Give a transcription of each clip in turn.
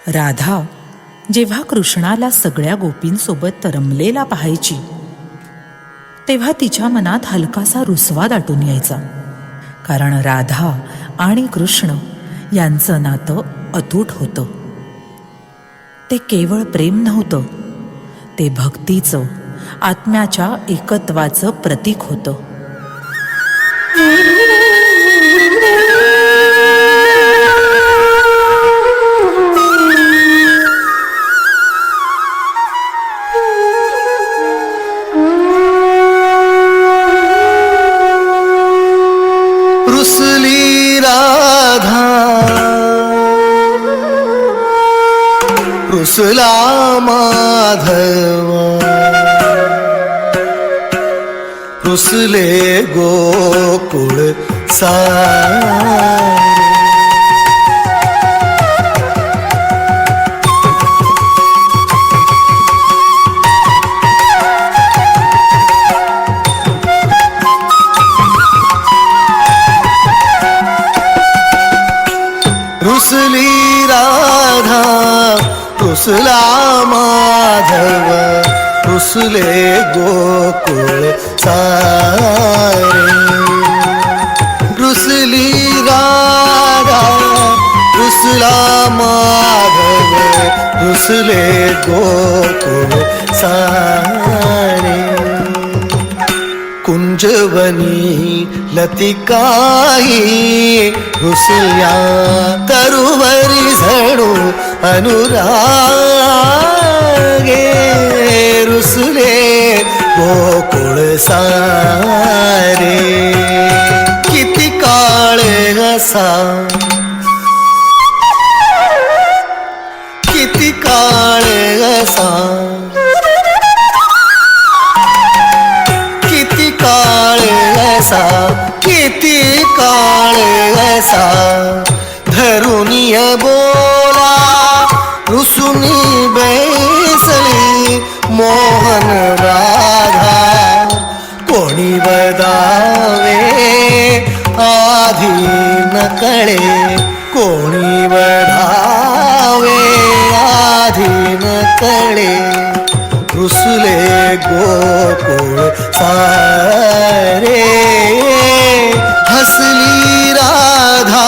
राधा जेव्हा कृष्णाला सगळ्या गोपींसोबत रमलेला पाहायची तेव्हा तिच्या मनात हलकासा रुसवा दाटून यायचा. कारण राधा आणि कृष्ण यांचं नातं अतूट होतं. ते केवळ प्रेम नव्हतं, ते भक्तीचं, आत्म्याच्या एकत्वाचं प्रतीक होतं. रुसली राधा रुसला माधव, रुसले गोकुळ सारे. रुसली राधा रुसला माधव, रुसले गोकुळ सारे. रुसली राधा रुसला माधव, रुसले गोकुळ सारे. कुंजवनी लतिकाई रुसल्या तरुवरी झणू अनुरागे. रुसले गोकुळ सारे. किती काळ असा, किती काळ असा, किती काळ असा धरुनिय बोला रुसुनी बैसली मोहन राधा. कोणी बदावे आधी न कळे, कोणी बधावे आधी न कळे. रुसले गोकुळ सारे. हसली राधा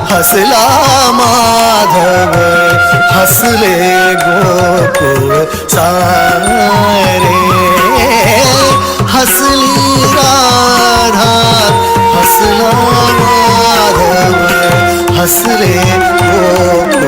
हसला माधव, हसले गोकुळ सारे. हसली राधा हसला माधव, हसले गोकुळ